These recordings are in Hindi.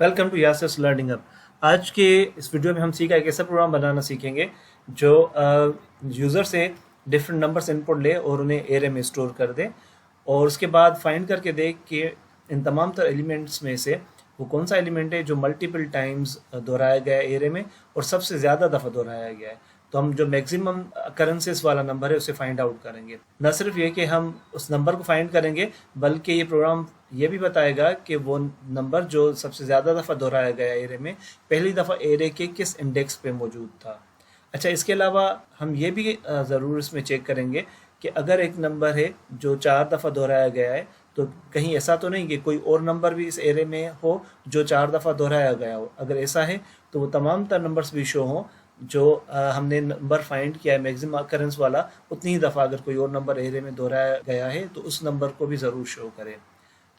Welcome to Yasis learning hub. आज के इस वीडियो में हम सीखा एक ऐसा प्रोग्राम बनाना सीखेंगे जो यूज़र से डिफरेंट नंबर्स इनपुट ले और उन्हें एरे में स्टोर कर दे और उसके बाद फाइंड करके दे कि इन तमाम तर एलिमेंट्स में से वो कौन सा एलिमेंट है जो मल्टीपल टाइम्स दोहराया गया है एरे में और सबसे ज़्यादा दफ़ा दोहराया गया है। तो हम जो मैक्सिमम अकरेंसेस वाला नंबर है उसे फाइंड आउट करेंगे। न सिर्फ ये कि हम उस नंबर को फाइंड करेंगे बल्कि ये प्रोग्राम ये भी बताएगा कि वो नंबर जो सबसे ज़्यादा दफ़ा दोहराया गया एरे में पहली दफ़ा एरे के किस इंडेक्स पे मौजूद था। अच्छा, इसके अलावा हम ये भी ज़रूर इसमें चेक करेंगे कि अगर एक नंबर है जो 4 दफ़ा दोहराया गया है तो कहीं ऐसा तो नहीं कि कोई और नंबर भी इस एरे में हो जो 4 दफ़ा दोहराया गया हो। अगर ऐसा है तो वो तमाम तर नंबर्स भी शो हों जो हमने नंबर फाइंड किया है मैक्सिमम अकरेंस वाला उतनी ही दफ़ा अगर कोई और नंबर एरे में दोहराया गया है तो उस नंबर को भी ज़रूर शो करें।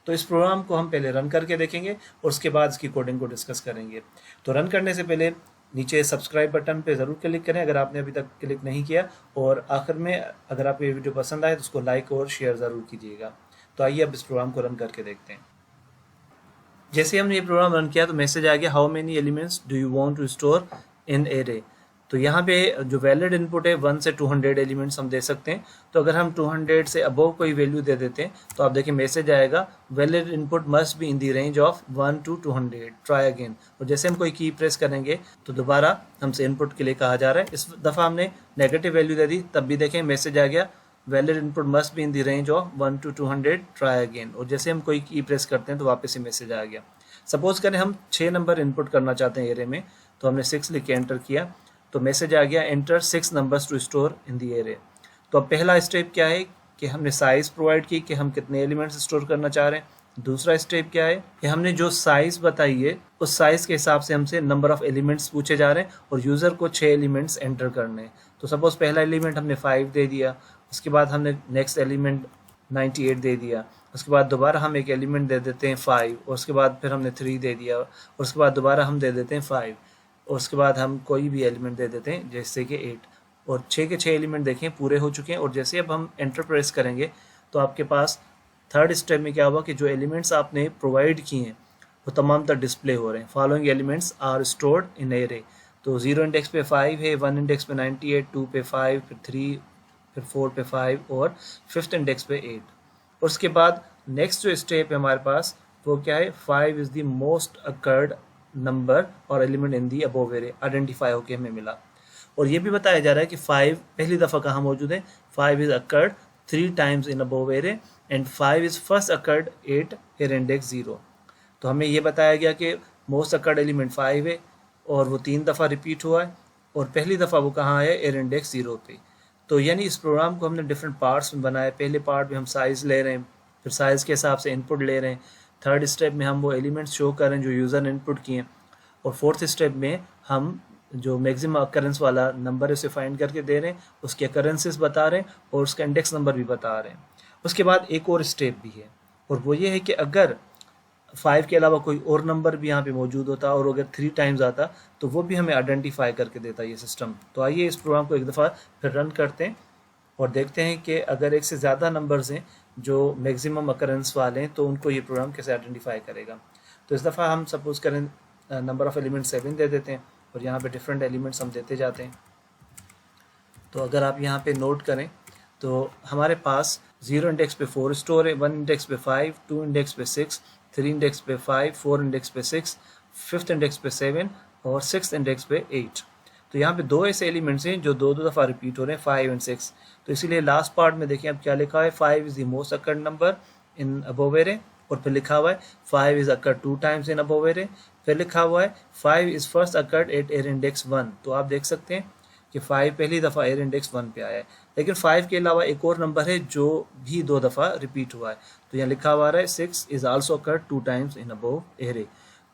तो इस प्रोग्राम को हम पहले रन करके देखेंगे और उसके बाद इसकी कोडिंग को डिस्कस करेंगे। तो रन करने से पहले नीचे सब्सक्राइब बटन पे ज़रूर क्लिक करें अगर आपने अभी तक क्लिक नहीं किया, और आखिर में अगर आपको ये वीडियो पसंद आए तो उसको लाइक और शेयर ज़रूर कीजिएगा। तो आइए अब इस प्रोग्राम को रन करके देखते हैं। जैसे हमने ये प्रोग्राम रन किया तो मैसेज आ गया, how many elements do you want to store in array. तो यहाँ पे जो वैलिड इनपुट है 1 से 200 एलिमेंट्स हम दे सकते हैं। तो अगर हम 200 से अबव कोई वैल्यू दे देते हैं तो आप देखिए मैसेज आएगा, valid input must be in the range of 1 to 200, try again. और जैसे हम कोई की प्रेस करेंगे तो दोबारा हमसे इनपुट के लिए कहा जा रहा है। इस दफ़ा हमने नेगेटिव वैल्यू दे दी, तब भी देखें मैसेज आ गया, valid input must be in the range of 1 to 200, try again. और जैसे हम कोई की प्रेस करते हैं तो वापस ही मैसेज आ गया। सपोज करें हम 6 नंबर इनपुट करना चाहते हैं एरे में, तो हमने 6 लिख के एंटर किया तो मैसेज आ गया, enter 6 numbers to store in the array. तो अब पहला स्टेप क्या है कि हमने साइज़ प्रोवाइड की कि हम कितने एलिमेंट्स स्टोर करना चाह रहे हैं। दूसरा स्टेप क्या है कि हमने जो साइज़ बताई है उस साइज़ के हिसाब से हमसे नंबर ऑफ एलिमेंट्स पूछे जा रहे हैं और यूज़र को 6 एलिमेंट्स एंटर करने हैं। तो सपोज़ पहला एलिमेंट हमने 5 दे दिया, उसके बाद हमने नेक्स्ट एलिमेंट 98 दे दिया, उसके बाद दोबारा हम एक एलिमेंट दे देते हैं 5, और उसके बाद फिर हमने 3 दे दिया, और उसके बाद दोबारा हम दे देते हैं 5, और उसके बाद हम कोई भी एलिमेंट दे देते हैं जैसे कि 8, और 6 के 6 एलिमेंट देखें पूरे हो चुके हैं। और जैसे अब हम एंटर प्रेस करेंगे तो आपके पास थर्ड स्टेप में क्या हुआ कि जो एलिमेंट्स आपने प्रोवाइड किए हैं वो तमाम तक डिस्प्ले हो रहे हैं। Following elements are stored in array. तो 0 इंडेक्स पे 5 है, 1 इंडेक्स पे 98, 2 पे 5, फिर 3, फिर 4 पे 5 और 5th इंडेक्स पे 8। और उसके बाद नेक्स्ट जो स्टेप है हमारे पास वो क्या है, 5 is the most occurred number or element in the above array, identify होके हमें मिला। और ये भी बताया जा रहा है कि 5 पहली दफ़ा कहाँ मौजूद है, 5 is occurred 3 times in above array and 5 is first occurred at array index 0। तो हमें ये बताया गया कि मोस्ट अकर्ड एलिमेंट 5 है और वो 3 दफ़ा रिपीट हुआ है और पहली दफ़ा वो कहाँ है, एरे इंडेक्स 0 पे। तो यानी इस प्रोग्राम को हमने डिफरेंट पार्ट्स में बनाया। पहले पार्ट में हम साइज़ ले रहे हैं, फिर साइज़ के हिसाब से इनपुट ले रहे हैं। थर्ड स्टेप में हम वो एलिमेंट्स शो कर रहे हैं जो यूज़र ने इनपुट किए हैं, और फोर्थ स्टेप में हम जो मैक्सिमम अकरेंस वाला नंबर है उसे फाइंड करके दे रहे हैं, उसके अकरेंसेस बता रहे हैं और उसका इंडेक्स नंबर भी बता रहे हैं। उसके बाद एक और स्टेप भी है और वो ये है कि अगर 5 के अलावा कोई और नंबर भी यहाँ पे मौजूद होता और अगर 3 टाइम्स आता तो वो भी हमें आइडेंटिफाई करके देता ये सिस्टम। तो आइए इस प्रोग्राम को एक दफ़ा फिर रन करते हैं और देखते हैं कि अगर एक से ज़्यादा नंबर्स हैं जो मैक्सिमम अकरेंस वाले हैं तो उनको ये प्रोग्राम कैसे आइडेंटिफाई करेगा। तो इस दफ़ा हम सपोज करें नंबर ऑफ़ एलिमेंट 7 दे देते हैं और यहाँ पे डिफरेंट एलिमेंट्स हम देते जाते हैं। तो अगर आप यहाँ पे नोट करें तो हमारे पास 0 इंडेक्स पे 4 स्टोर है, 1 इंडेक्स पे 5, 2 इंडेक्स पे 6, 3 इंडेक्स पे 5, 4 इंडेक्स पे 6, 5th इंडेक्स पे 7 और 6th इंडेक्स पे 8। तो यहाँ पे दो ऐसे एलिमेंट्स हैं जो दो दफ़ा रिपीट हो रहे हैं, 5 एंड 6। तो इसीलिए लास्ट पार्ट में देखिए अब क्या लिखा है, 5 is the most occurred number in above array, और फिर लिखा हुआ है 5 is occurred 2 times in above array, फिर लिखा हुआ है 5 is first occurred at array index 1। तो आप देख सकते हैं कि 5 पहली दफ़ा एरे इंडेक्स 1 पे आया है, लेकिन 5 के अलावा एक और नंबर है जो भी 2 दफ़ा रिपीट हुआ है। तो यहाँ लिखा हुआ है 6 is also occurred 2 times in above array.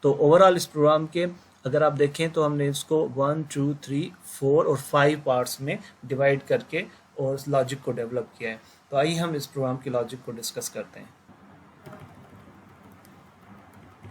तो ओवरऑल इस प्रोग्राम के अगर आप देखें तो हमने इसको 1, 2, 3, 4 और 5 पार्ट्स में डिवाइड करके और इस लॉजिक को डेवलप किया है। तो आइए हम इस प्रोग्राम के लॉजिक को डिस्कस करते हैं।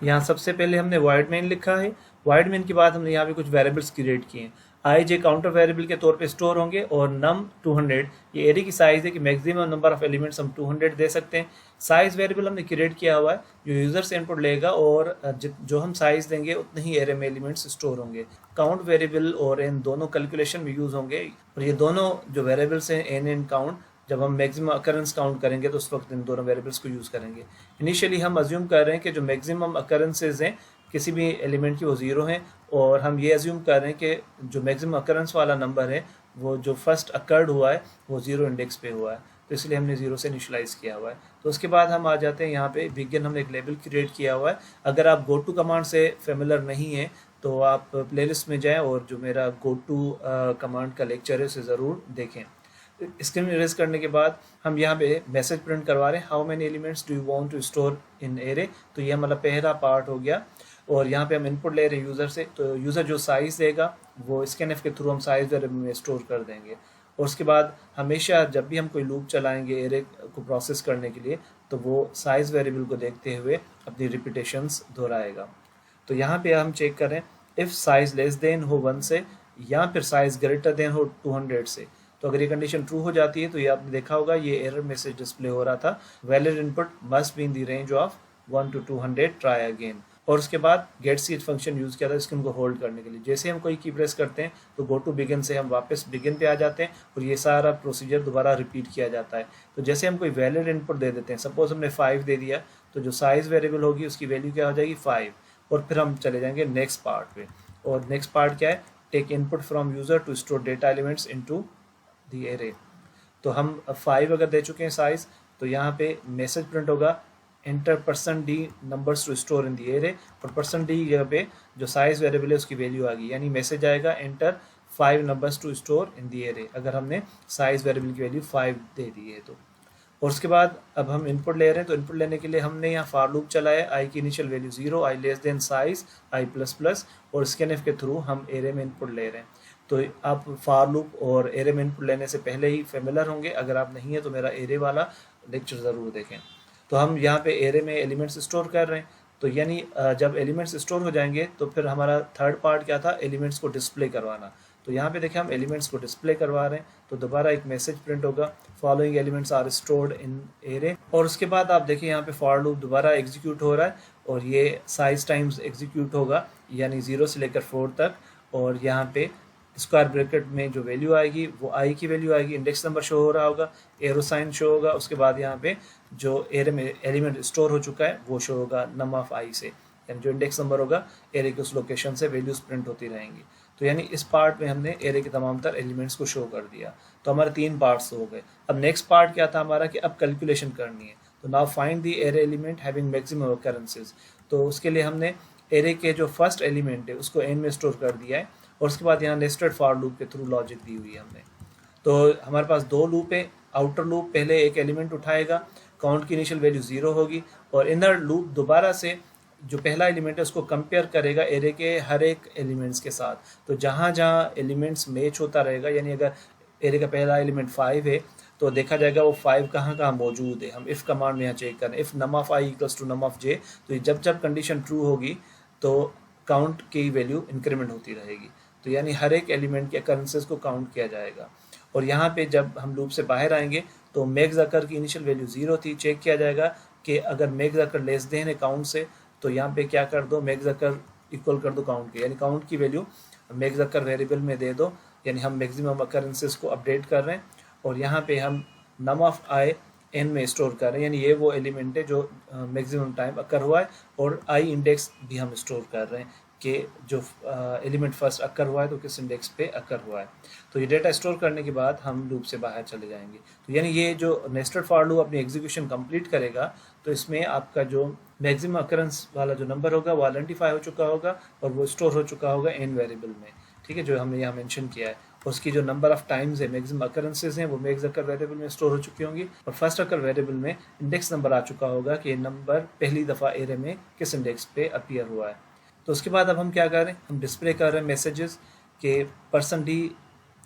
यहाँ सबसे पहले हमने वॉइड मेन लिखा है। वॉइड मेन के बाद हमने यहाँ पे कुछ वेरिएबल्स क्रिएट किए हैं। आई जे काउंटर वेरिएबल के तौर पे स्टोर होंगे और नम 200 ये एरे की साइज है कि मैक्सिमम नंबर ऑफ एलिमेंट्स हम 200 दे सकते हैं। साइज वेरिएबल हमने क्रिएट किया हुआ है जो यूजर से इनपुट लेगा और जो हम साइज देंगे उतने ही एरे में एलिमेंट्स स्टोर होंगे। काउंट वेरिएबल और इन दोनों कैलकुलेशन में यूज होंगे और ये दोनों जो वेरिएबल्स हैं एन एंड काउंट, जब हम मैक्सिमम अकरेंस काउंट करेंगे तो उस वक्त इन दोनों वेरिएबल्स को यूज़ करेंगे। इनिशियली हम अज्यूम कर रहे हैं कि जो मैक्सिमम अकरेंसेज हैं किसी भी एलिमेंट की वो ज़ीरो हैं और हम ये अज्यूम कर रहे हैं कि जो मैक्सिमम अकरेंस वाला नंबर है वो जो फर्स्ट अकर्ड हुआ है वो ज़ीरो इंडेक्स पे हुआ है, तो इसलिए हमने ज़ीरो से इनिशलाइज किया हुआ है। तो उसके बाद हम आ जाते हैं यहाँ पे बिगिन, हमने एक लेबल क्रिएट किया हुआ है। अगर आप गो टू कमांड से फेमिलर नहीं है तो आप प्लेलिस्ट में जाएं और जो मेरा गो टू कमांड का लेक्चर है उसे ज़रूर देखें। स्क्रीन इरेज करने के बाद हम यहाँ पे मैसेज प्रिंट करवा रहे हैं, how many elements do you want to store in array. तो ये हमारा पहला पार्ट हो गया और यहाँ पे हम इनपुट ले रहे हैं यूज़र से, तो यूज़र जो साइज़ देगा वो स्कैनएफ के थ्रू हम साइज़ वेरिएबल में स्टोर कर देंगे। और उसके बाद हमेशा जब भी हम कोई लूप चलाएंगे एरे को प्रोसेस करने के लिए तो वो साइज़ वेरिएबल को देखते हुए अपनी रिपीटेशंस दोहराएगा। तो यहाँ पे हम चेक करें इफ़ साइज़ लेस देन हो 1 से या फिर साइज़ ग्रेटर देन हो 200 से। तो अगर ये कंडीशन ट्रू हो जाती है तो ये आपने देखा होगा ये एरर मैसेज डिस्प्ले हो रहा था, valid input must be in the range of 1 to 200, try again. और उसके बाद गेट सीट फंक्शन यूज़ किया था स्क्रीन को होल्ड करने के लिए। जैसे हम कोई की प्रेस करते हैं तो गो टू बिगिन से हम वापस बिगिन पे आ जाते हैं और ये सारा प्रोसीजर दोबारा रिपीट किया जाता है। तो जैसे हम कोई वैलिड इनपुट दे देते हैं, सपोज हमने 5 दे दिया तो जो साइज़ वेरिएबल होगी उसकी वैल्यू क्या हो जाएगी 5, और फिर हम चले जाएंगे नेक्स्ट पार्ट पे। और नेक्स्ट पार्ट क्या है, take input from user to store data elements into the array. तो हम 5 अगर दे चुके हैं साइज़ तो यहाँ पे मैसेज प्रिंट होगा enter %d numbers to store in the array, और %d जगह पे जो साइज़ वेरिएबल है उसकी वैल्यू आ गई, यानी मैसेज आएगा enter 5 numbers to store in the array अगर हमने साइज़ वेरिएबल की वैल्यू 5 दे दी है तो। और उसके बाद अब हम इनपुट ले रहे हैं, तो इनपुट लेने के लिए हमने यहाँ फॉर लूप चलाया, आई की इनिशियल वैल्यू 0, आई लेस देन साइज, आई प्लस प्लस, और स्कैनएफ के थ्रू हम एरे में इनपुट ले रहे हैं। तो आप फॉर लूप और एरे में इनपुट लेने से पहले ही फेमिलर होंगे, अगर आप नहीं है तो मेरा एरे वाला लेक्चर ज़रूर देखें। तो हम यहाँ पे एरे में एलिमेंट्स स्टोर कर रहे हैं, तो यानी जब एलिमेंट्स स्टोर हो जाएंगे तो फिर हमारा थर्ड पार्ट क्या था, एलिमेंट्स को डिस्प्ले करवाना। तो यहाँ पे देखिए हम एलिमेंट्स को डिस्प्ले करवा रहे हैं, तो दोबारा एक मैसेज प्रिंट होगा, following elements are stored in array. और उसके बाद आप देखिए यहाँ पे फॉर लूप दोबारा एग्जीक्यूट हो रहा है और ये साइज टाइम्स एग्जीक्यूट होगा, यानी 0 से लेकर 4 तक। और यहाँ पे स्क्वायर ब्रैकेट में जो वैल्यू आएगी वो आई की वैल्यू आएगी, इंडेक्स नंबर शो हो रहा होगा, एरो साइन शो होगा, उसके बाद यहाँ पे जो एरे में एलिमेंट स्टोर हो चुका है वो शो होगा नम ऑफ आई से, यानी जो इंडेक्स नंबर होगा एरे के उस लोकेशन से वैल्यूज प्रिंट होती रहेंगी। तो यानी इस पार्ट में हमने एरे के तमाम तर एलिमेंट्स को शो कर दिया। तो हमारे 3 पार्ट्स हो गए। अब नेक्स्ट पार्ट क्या था हमारा कि अब कैलकुलेशन करनी है। तो now find the array element having maximum occurrences. तो उसके लिए हमने एरे के जो फर्स्ट एलिमेंट है उसको एन में स्टोर कर दिया है और उसके बाद यहाँ नेस्टेड फॉर लूप के थ्रू लॉजिक दी हुई है हमने। तो हमारे पास 2 लूप है, आउटर लूप पहले एक एलिमेंट उठाएगा, काउंट की इनिशियल वैल्यू 0 होगी, और इनर लूप दोबारा से जो पहला एलिमेंट है उसको कंपेयर करेगा एरे के हर एक एलिमेंट्स के साथ। तो जहाँ जहाँ एलिमेंट्स मैच होता रहेगा, यानी अगर एरे का पहला एलिमेंट 5 है तो देखा जाएगा वो 5 कहाँ कहाँ मौजूद है। हम इफ़ कमांड में यहाँ चेक करें, if num of I equals to num of J, तो जब जब कंडीशन ट्रू होगी तो काउंट की वैल्यू इंक्रीमेंट होती रहेगी। तो यानी हर एक एलिमेंट के अकरेंसेस को काउंट किया जाएगा। और यहाँ पे जब हम लूप से बाहर आएंगे तो मैक्स अकर की इनिशियल वैल्यू 0 थी, चेक किया जाएगा कि अगर मैक्स अकर लेस देन है काउंट से, तो यहाँ पे क्या कर दो, मैक्स अकर इक्वल कर दो काउंट के, यानी काउंट की वैल्यू मैक्स अकर वेरिएबल में दे दो, यानी हम मैक्सिमम अकरेंसेस को अपडेट कर रहे हैं। और यहाँ पे हम नम ऑफ आई एन में स्टोर कर रहे हैं, यानी ये वो एलिमेंट है जो मैक्सिमम टाइम अकर हुआ है, और आई इंडेक्स भी हम स्टोर कर रहे हैं कि जो एलिमेंट फर्स्ट अकर हुआ है तो किस इंडेक्स पे अकर हुआ है। तो ये डेटा स्टोर करने के बाद हम लूप से बाहर चले जाएंगे। तो यानी ये जो नेस्टेड फॉर लूप अपनी एग्जीक्यूशन कंप्लीट करेगा तो इसमें आपका जो मैक्सिमम अकरेंस वाला जो नंबर होगा वो आइडेंटिफाई हो चुका होगा और वो स्टोर हो चुका होगा एन वेरिएबल में, ठीक है, जो हमने यहाँ मेंशन किया है। उसकी जो नंबर ऑफ टाइम्स है मैक्सिमम अकरेंसेस हैं वो मैक्स अकर वेरिएबल में स्टोर हो चुकी होंगी, और फर्स्ट अकर वेरिएबल में इंडेक्स नंबर आ चुका होगा कि ये नंबर पहली दफ़ा एरे में किस इंडेक्स पे अपीयर हुआ है। तो उसके बाद अब हम क्या कर रहे हैं, हम डिस्प्ले कर रहे हैं मैसेजेस के %d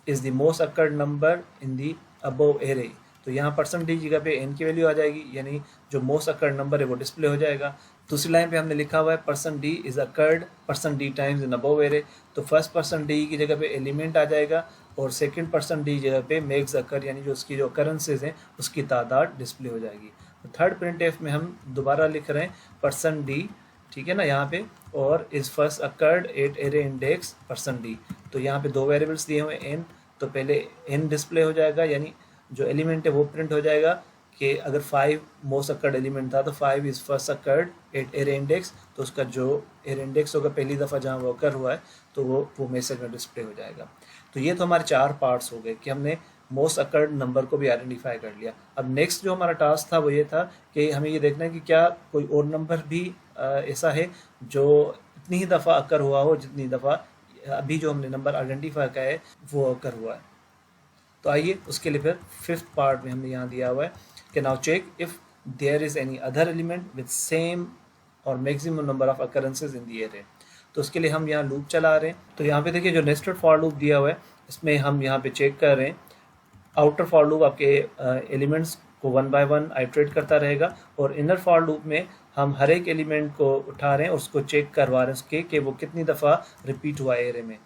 is the most occurred number in the above array. तो यहाँ %d जगह पे n की वैल्यू आ जाएगी, यानी जो मोस्ट अकर्ड नंबर है वो डिस्प्ले हो जाएगा। दूसरी लाइन पे हमने लिखा हुआ है percent D is occurred percent D times in above array, तो फर्स्ट परसेंट डी की जगह पे एलिमेंट आ जाएगा और सेकंड परसेंट डी जगह पे मेक्स अकर यानी जो उसकी जो अकरेंसेज हैं उसकी तादाद डिस्प्ले हो जाएगी। तो थर्ड प्रिंट एफ में हम दोबारा लिख रहे हैं परसेंट डी, ठीक है ना यहाँ पे, और is first occurred at array index percent d. तो यहाँ पे दो वेरिएबल्स दिए हुए एन, तो पहले एन डिस्प्ले हो जाएगा यानी जो एलिमेंट है वो प्रिंट हो जाएगा कि अगर 5 मोस्ट अकर्ड एलिमेंट था तो 5 is first occurred at array index, तो उसका जो एरे इंडेक्स होगा पहली दफ़ा जहाँ वो अकर हुआ है तो वो मैसेज में डिस्प्ले हो जाएगा। तो ये तो हमारे 4 पार्ट्स हो गए कि हमने मोस्ट अकर्ड नंबर को भी आइडेंटिफाई कर लिया। अब नेक्स्ट जो हमारा टास्क था वो ये था कि हमें ये देखना है कि क्या कोई और नंबर भी ऐसा है जो इतनी ही दफ़ा अकर हुआ हो जितनी दफ़ा अभी जो हमने नंबर आइडेंटिफाई किया है वो अकर हुआ है। तो आइए उसके लिए फिर फिफ्थ पार्ट में हमने यहाँ दिया हुआ है कि now check if there is any other element with same or maximum number of occurrences in the array. तो उसके लिए हम यहाँ लूप चला रहे हैं। तो यहाँ पे देखिए जो नेस्टेड फॉर लूप दिया हुआ है इसमें हम यहाँ पे चेक कर रहे हैं आउटर फॉर लूप आपके एलिमेंट्स को 1 बाय 1 आइट्रेट करता रहेगा और इनर फॉर लूप में हम हर एक एलिमेंट को उठा रहे हैं और उसको चेक करवा रहे हैं उसके कि वो कितनी दफ़ा रिपीट हुआ है एरे में।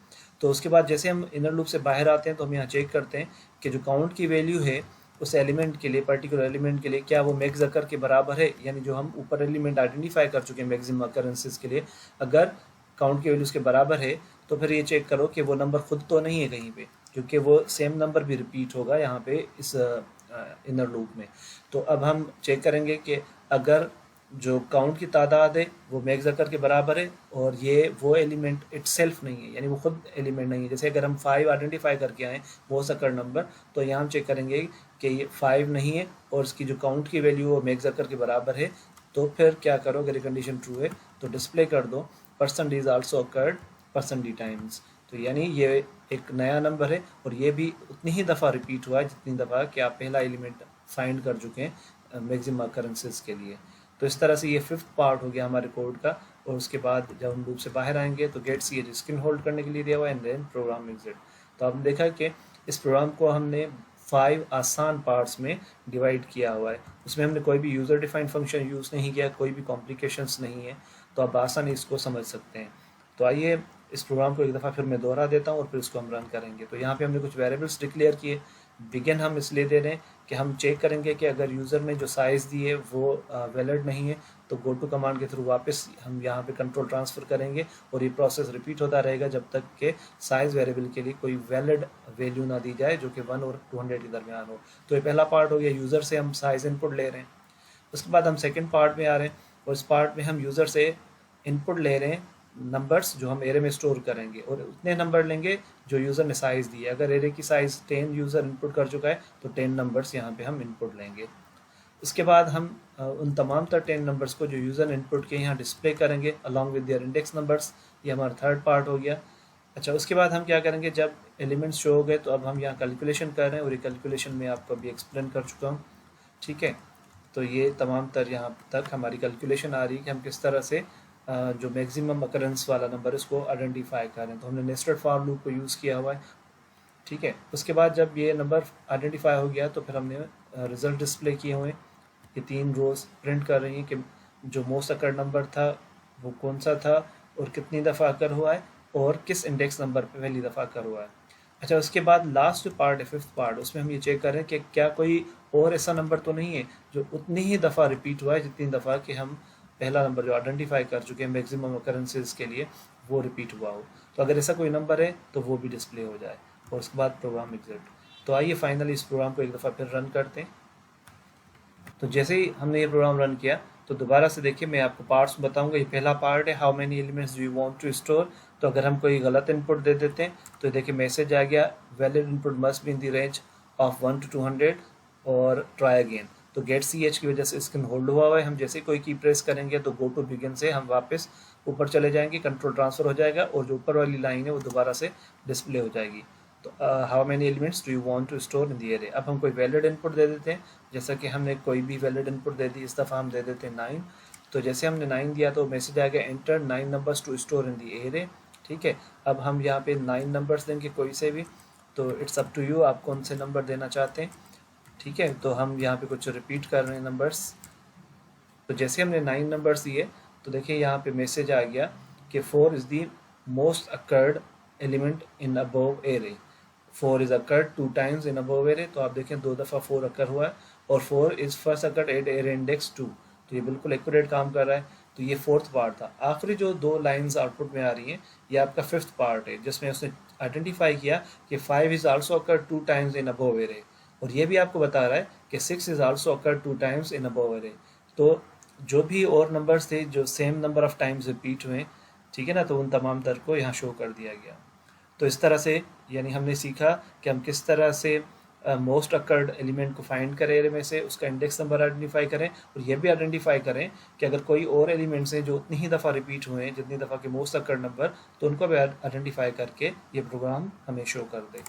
तो उसके बाद जैसे हम इनर लूप से बाहर आते हैं तो हम यहाँ चेक करते हैं कि जो काउंट की वैल्यू है उस एलिमेंट के लिए पर्टिकुलर एलिमेंट के लिए क्या वो मैक्स अकर के बराबर है, यानी जो हम ऊपर एलिमेंट आइडेंटिफाई कर चुके हैं मैक्सिमम अकरेंसेस के लिए, अगर काउंट की वैल्यू उसके बराबर है तो फिर ये चेक करो कि वो नंबर खुद तो नहीं है कहीं पे, क्योंकि वो सेम नंबर भी रिपीट होगा यहाँ पे इस इनर लूप में। तो अब हम चेक करेंगे कि अगर जो काउंट की तादाद है वो मैक्स अकर के बराबर है और ये वो एलिमेंट इटसेल्फ नहीं है, यानी वो खुद एलिमेंट नहीं है। जैसे अगर हम 5 आइडेंटिफाई करके आए मोस्ट अकर नंबर, तो यहाँ हम चेक करेंगे कि ये 5 नहीं है और इसकी जो काउंट की वैल्यू वो मैक्स अकर के बराबर है। तो फिर क्या करो, अगर ये कंडीशन ट्रू है तो डिस्प्ले कर दो percent is also occurred percent D times. तो यानी ये एक नया नंबर है और ये भी उतनी ही दफ़ा रिपीट हुआ है जितनी दफ़ा कि आप पहला एलिमेंट फाइंड कर चुके हैं मैक्सिमम अकरेंसेस के लिए। तो इस तरह से ये फिफ्थ पार्ट हो गया हमारे कोड का। और उसके बाद जब हम लूप से बाहर आएंगे तो गेट सी स्क्रीन होल्ड करने के लिए दिया हुआ है एंड देन प्रोग्राम एग्जिट। तो आपने देखा कि इस प्रोग्राम को हमने 5 आसान पार्ट्स में डिवाइड किया हुआ है। उसमें हमने कोई भी यूज़र डिफाइंड फंक्शन यूज़ नहीं किया, कोई भी कॉम्प्लिकेशंस नहीं है, तो आप आसानी इसको समझ सकते हैं। तो आइए इस प्रोग्राम को एक दफ़ा फिर मैं दोहरा देता हूँ और फिर इसको हम रन करेंगे। तो यहाँ पे हमने कुछ वेरिएबल्स डिक्लेयर किए। बिगिन हम इसलिए दे रहे हैं कि हम चेक करेंगे कि अगर यूज़र ने जो साइज़ दी है वो वैलिड नहीं है तो गो टू कमांड के थ्रू वापस हम यहाँ पे कंट्रोल ट्रांसफ़र करेंगे और ये प्रोसेस रिपीट होता रहेगा जब तक कि साइज़ वेरिएबल के लिए कोई वैलिड वैल्यू ना दी जाए जो कि 1 और 200 के दरमियान हो। तो ये पहला पार्ट हो गया, यूज़र से हम साइज़ इनपुट ले रहे हैं। उसके बाद हम सेकेंड पार्ट में आ रहे हैं और इस पार्ट में हम यूज़र से इनपुट ले रहे हैं नंबर्स जो हम एरे में स्टोर करेंगे और उतने नंबर लेंगे जो यूज़र ने साइज़ दी है। अगर एरे की साइज़ 10 यूज़र इनपुट कर चुका है तो 10 नंबर्स यहाँ पे हम इनपुट लेंगे। इसके बाद हम उन तमाम 10 नंबर्स को जो यूज़र ने इनपुट किए यहाँ डिस्प्ले करेंगे along with their index numbers. ये हमारा थर्ड पार्ट हो गया। अच्छा, उसके बाद हम क्या करेंगे, जब एलिमेंट्स शो हो गए तो अब हम यहाँ कैलकुलेशन कर रहे हैं और ये कैलकुलेशन मैं आपको अभी एक्सप्लेन कर चुका हूँ, ठीक है। तो ये तमाम तर यहाँ तक हमारी कैलकुलेशन आ रही है कि हम किस तरह से जो मैक्सिमम अकरेंस वाला नंबर है उसको आइडेंटिफाई करें। तो हमने नेस्टेड फॉर लूप को यूज़ किया हुआ है, ठीक है। उसके बाद जब ये नंबर आइडेंटिफाई हो गया तो फिर हमने रिज़ल्ट डिस्प्ले किए हुए हैं। ये 3 रोज़ प्रिंट कर रही हैं कि जो मोस्ट अकर नंबर था वो कौन सा था और कितनी दफ़ा अकर हुआ है और किस इंडेक्स नंबर पे पहली दफ़ा अकर हुआ है। अच्छा, उसके बाद लास्ट जो पार्ट है फिफ्थ पार्ट, उसमें हम ये चेक कर रहे हैं कि क्या कोई और ऐसा नंबर तो नहीं है जो उतनी ही दफ़ा रिपीट हुआ है जितनी दफ़ा कि हम पहला नंबर जो आइडेंटिफाई कर चुके हैं मैक्सिमम अकरेंसेस के लिए वो रिपीट हुआ हो। तो अगर ऐसा कोई नंबर है तो वो भी डिस्प्ले हो जाए और उसके बाद प्रोग्राम एग्जिट। तो आइए फाइनली इस प्रोग्राम को एक दफ़ा फिर रन करते हैं। तो जैसे ही हमने ये प्रोग्राम रन किया तो दोबारा से देखिए मैं आपको पार्ट्स बताऊंगा। ये पहला पार्ट है, how many elements do you want to store. तो अगर हम कोई गलत इनपुट दे देते हैं तो देखिए मैसेज आ गया, valid input must be in the range of 1 to 200 और ट्राई अगेन। तो गेट सी एच की वजह से स्क्रीन होल्ड हुआ है। हम जैसे कोई की प्रेस करेंगे तो गो टू बिगिन से हम वापस ऊपर चले जाएंगे, कंट्रोल ट्रांसफ़र हो जाएगा और जो ऊपर वाली लाइन है वो दोबारा से डिस्प्ले हो जाएगी। तो how many elements do you want to store in the array. अब हम कोई वैलिड इनपुट दे देते हैं, जैसा कि हमने कोई भी वैलिड इनपुट दे दी, इस दफ़ा हम दे देते हैं 9। तो जैसे हमने 9 दिया तो मैसेज आ गया enter 9 numbers to store in the array, ठीक है। अब हम यहाँ पे 9 नंबर्स देंगे कोई से भी, तो इट्स अप टू यू आप कौन से नंबर देना चाहते हैं, ठीक है। तो हम यहाँ पे कुछ रिपीट कर रहे हैं नंबर्स। तो जैसे हमने 9 नंबर्स दिए तो देखिए यहाँ पे मैसेज आ गया कि 4 is the most occurred element in above array. 4 is occurred 2 times in above array, तो आप देखें 2 दफ़ा 4 अकर हुआ है, और 4 is first occurred at array index 2, तो ये बिल्कुल एक्यूरेट काम कर रहा है। तो ये फोर्थ पार्ट था। आखिरी जो 2 लाइंस आउटपुट में आ रही हैं ये आपका फिफ्थ पार्ट है, जिसमें उसने आइडेंटिफाई किया कि 5 is also occurred 2 times in above array, और ये भी आपको बता रहा है कि 6 is also occurred 2 times in above array. तो जो भी और नंबर्स थे जो same number of times repeat हुए, ठीक है ना, तो उन तमाम तर को यहाँ शो कर दिया गया। तो इस तरह से यानी हमने सीखा कि हम किस तरह से मोस्ट अकर्ड एलिमेंट को फाइंड करें एरे में से, उसका इंडेक्स नंबर आइडेंटिफाई करें, और ये भी आइडेंटिफाई करें कि अगर कोई और एलिमेंट्स हैं जो उतनी ही दफ़ा रिपीट हुए हैं जितनी दफ़ा के मोस्ट अकर्ड नंबर, तो उनको भी आइडेंटिफाई करके ये प्रोग्राम हमें शो कर दे।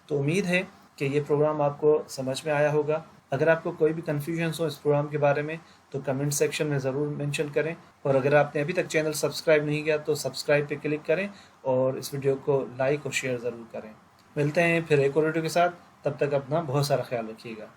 तो उम्मीद है कि ये प्रोग्राम आपको समझ में आया होगा। अगर आपको कोई भी कन्फ्यूजन हो इस प्रोग्राम के बारे में तो कमेंट सेक्शन में ज़रूर मेंशन करें, और अगर आपने अभी तक चैनल सब्सक्राइब नहीं किया तो सब्सक्राइब पे क्लिक करें और इस वीडियो को लाइक और शेयर ज़रूर करें। मिलते हैं फिर एक और वीडियो के साथ, तब तक अपना बहुत सारा ख्याल रखिएगा।